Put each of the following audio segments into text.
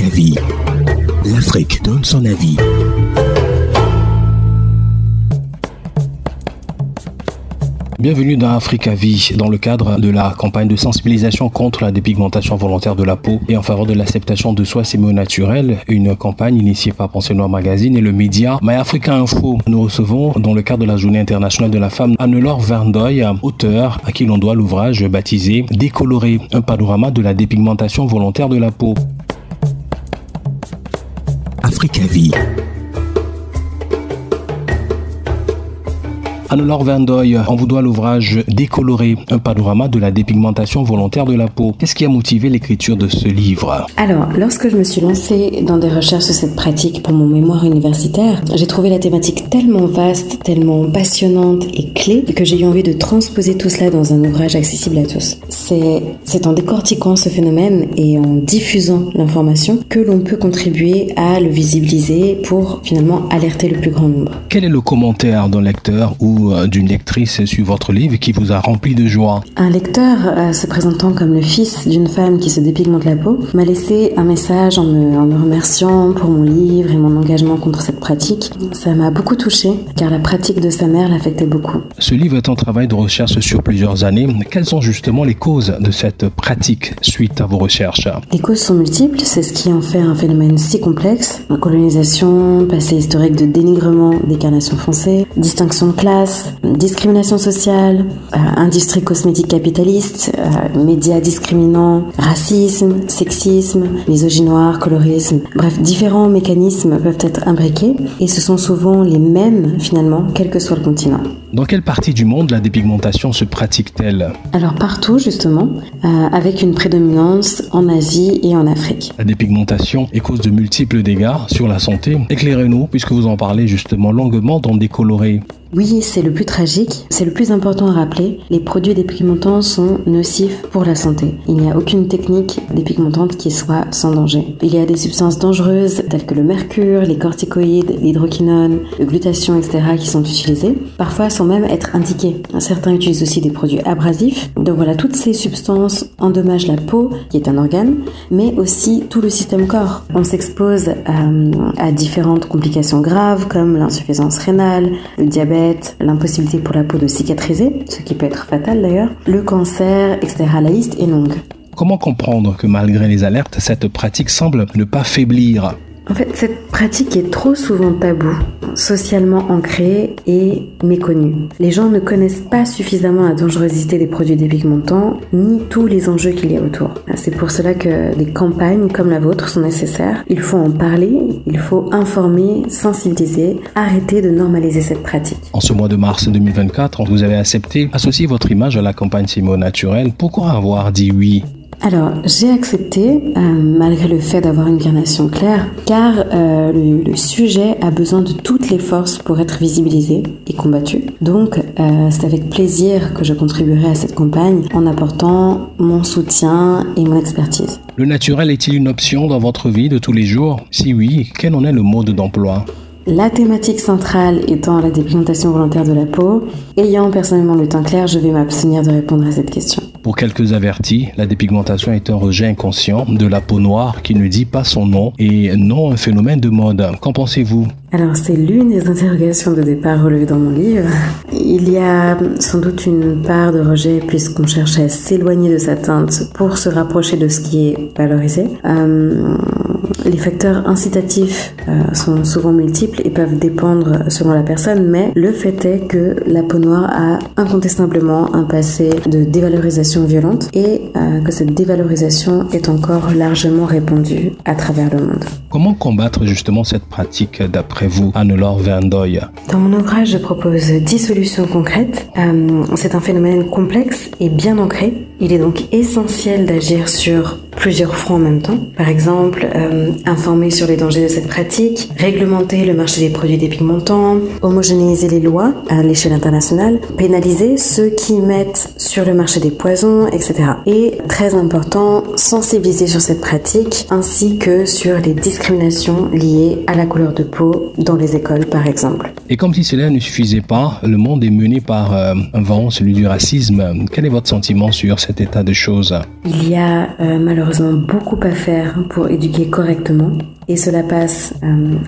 Africa-Vie. L'Afrique donne son avis. Bienvenue dans Africa-Vie, dans le cadre de la campagne de sensibilisation contre la dépigmentation volontaire de la peau et en faveur de l'acceptation de soins sémio-naturels, une campagne initiée par Pensée Noire Magazine et le média My Africa Info. Nous recevons, dans le cadre de la Journée internationale de la femme, Anne-Laure Verndoy, auteure à qui l'on doit l'ouvrage baptisé « Décolorer, un panorama de la dépigmentation volontaire de la peau ». Africa-Vie. Anne-Laure Verndoy, on vous doit l'ouvrage Décolorer, un panorama de la dépigmentation volontaire de la peau. Qu'est-ce qui a motivé l'écriture de ce livre? Alors, lorsque je me suis lancée dans des recherches sur cette pratique pour mon mémoire universitaire, j'ai trouvé la thématique tellement vaste, tellement passionnante et clé que j'ai eu envie de transposer tout cela dans un ouvrage accessible à tous. C'est en décortiquant ce phénomène et en diffusant l'information que l'on peut contribuer à le visibiliser pour finalement alerter le plus grand nombre. Quel est le commentaire d'un lecteur ou d'une lectrice sur votre livre qui vous a rempli de joie? Un lecteur se présentant comme le fils d'une femme qui se dépigmente la peau m'a laissé un message en me remerciant pour mon livre et mon engagement contre cette pratique. Ça m'a beaucoup touchée car la pratique de sa mère l'affectait beaucoup. Ce livre est un travail de recherche sur plusieurs années. Quelles sont justement les causes de cette pratique suite à vos recherches? Les causes sont multiples, c'est ce qui en fait un phénomène si complexe. Colonisation, passé historique de dénigrement des carnations foncées, distinction de classe, discrimination sociale, industrie cosmétique capitaliste, médias discriminants, racisme, sexisme, misogynie noire, colorisme. Bref, différents mécanismes peuvent être imbriqués et ce sont souvent les mêmes finalement, quel que soit le continent. Dans quelle partie du monde la dépigmentation se pratique-t-elle? Alors partout justement, avec une prédominance en Asie et en Afrique. La dépigmentation est cause de multiples dégâts sur la santé. Éclairez-nous, puisque vous en parlez justement longuement dans Décolorer. Oui, c'est le plus tragique, c'est le plus important à rappeler. Les produits dépigmentants sont nocifs pour la santé. Il n'y a aucune technique dépigmentante qui soit sans danger. Il y a des substances dangereuses telles que le mercure, les corticoïdes, l'hydroquinone, le glutathion, etc. qui sont utilisées, parfois sans même être indiquées. Certains utilisent aussi des produits abrasifs. Donc voilà, toutes ces substances endommagent la peau, qui est un organe, mais aussi tout le système corps. On s'expose à différentes complications graves comme l'insuffisance rénale, le diabète, l'impossibilité pour la peau de cicatriser, ce qui peut être fatal d'ailleurs, le cancer, etc. La liste est longue. Comment comprendre que malgré les alertes, cette pratique semble ne pas faiblir? En fait, cette pratique est trop souvent taboue, socialement ancrée et méconnue. Les gens ne connaissent pas suffisamment la dangerosité des produits dépigmentants, ni tous les enjeux qu'il y a autour. C'est pour cela que des campagnes comme la vôtre sont nécessaires. Il faut en parler, il faut informer, sensibiliser, arrêter de normaliser cette pratique. En ce mois de mars 2024, vous avez accepté associer votre image à la campagne sémio-naturelle. Pourquoi avoir dit oui? Alors, j'ai accepté, malgré le fait d'avoir une carnation claire, car le sujet a besoin de toutes les forces pour être visibilisé et combattu. Donc, c'est avec plaisir que je contribuerai à cette campagne en apportant mon soutien et mon expertise. Le naturel est-il une option dans votre vie de tous les jours? Si oui, quel en est le mode d'emploi? La thématique centrale étant la dépigmentation volontaire de la peau, ayant personnellement le teint clair, je vais m'abstenir de répondre à cette question. Pour quelques avertis, la dépigmentation est un rejet inconscient de la peau noire qui ne dit pas son nom et non un phénomène de mode. Qu'en pensez-vous? Alors c'est l'une des interrogations de départ relevées dans mon livre. Il y a sans doute une part de rejet puisqu'on cherche à s'éloigner de sa teinte pour se rapprocher de ce qui est valorisé. Les facteurs incitatifs sont souvent multiples et peuvent dépendre selon la personne, mais le fait est que la peau noire a incontestablement un passé de dévalorisation violente et que cette dévalorisation est encore largement répandue à travers le monde. Comment combattre justement cette pratique d'après vous, Anne-Laure Verndoy? Dans mon ouvrage, je propose 10 solutions concrètes. C'est un phénomène complexe et bien ancré. Il est donc essentiel d'agir sur plusieurs fronts en même temps. Par exemple, informer sur les dangers de cette pratique, réglementer le marché des produits dépigmentants, homogénéiser les lois à l'échelle internationale, pénaliser ceux qui mettent sur le marché des poisons, etc. Et, très important, sensibiliser sur cette pratique ainsi que sur les discriminations liées à la couleur de peau dans les écoles, par exemple. Et comme si cela ne suffisait pas, le monde est mené par un vent, celui du racisme. Quel est votre sentiment sur cet état de choses? Il y a malheureusement malheureusement beaucoup à faire pour éduquer correctement. Et cela passe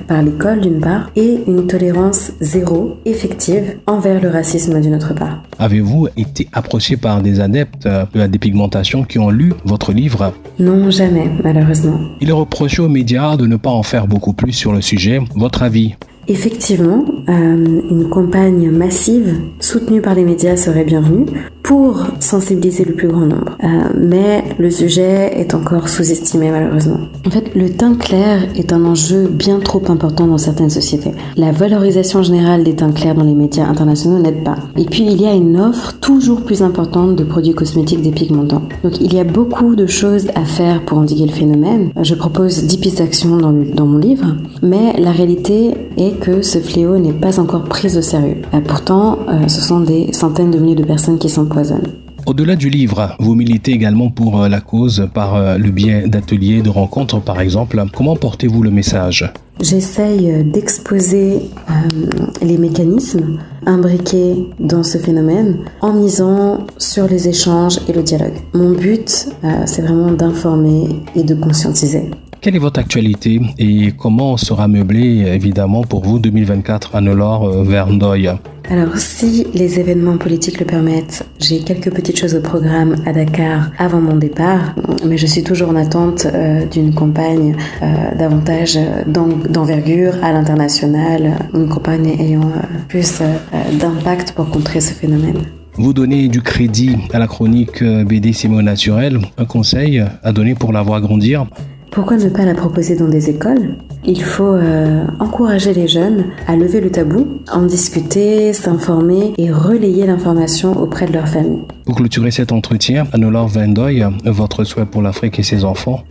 par l'école d'une part et une tolérance zéro effective envers le racisme d'une autre part. Avez-vous été approché par des adeptes de la dépigmentation qui ont lu votre livre? Non, jamais, malheureusement. Il est reproché aux médias de ne pas en faire beaucoup plus sur le sujet. Votre avis? Effectivement, une campagne massive soutenue par les médias serait bienvenue pour sensibiliser le plus grand nombre. Mais le sujet est encore sous-estimé malheureusement. En fait, le teint clair est un enjeu bien trop important dans certaines sociétés. La valorisation générale des teints clairs dans les médias internationaux n'aide pas. Et puis, il y a une offre toujours plus importante de produits cosmétiques dépigmentants. Donc, il y a beaucoup de choses à faire pour endiguer le phénomène. Je propose 10 pistes d'action dans mon livre, mais la réalité est que ce fléau n'est pas encore pris au sérieux. Pourtant, ce sont des centaines de milliers de personnes qui s'empoisonnent. Au-delà du livre, vous militez également pour la cause par le biais d'ateliers, de rencontres par exemple. Comment portez-vous le message? J'essaye d'exposer les mécanismes imbriqués dans ce phénomène en misant sur les échanges et le dialogue. Mon but, c'est vraiment d'informer et de conscientiser. Quelle est votre actualité et comment sera meublé évidemment pour vous 2024 Anne-Laure Verndoye? Alors, si les événements politiques le permettent, j'ai quelques petites choses au programme à Dakar avant mon départ, mais je suis toujours en attente d'une campagne davantage d'envergure à l'international, une campagne ayant plus d'impact pour contrer ce phénomène. Vous donnez du crédit à la chronique BD Séméo Naturel, un conseil à donner pour la voir grandir? Pourquoi ne pas la proposer dans des écoles? Il faut encourager les jeunes à lever le tabou, en discuter, s'informer et relayer l'information auprès de leur famille. Pour clôturer cet entretien, Anne-Laure Verndoye, votre souhait pour l'Afrique et ses enfants?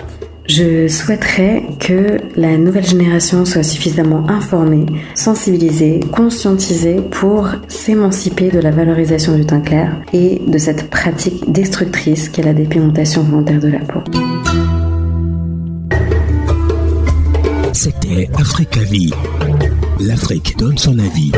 Je souhaiterais que la nouvelle génération soit suffisamment informée, sensibilisée, conscientisée pour s'émanciper de la valorisation du teint clair et de cette pratique destructrice qu'est la dépigmentation volontaire de la peau. C'était Africa Vie. L'Afrique donne son avis.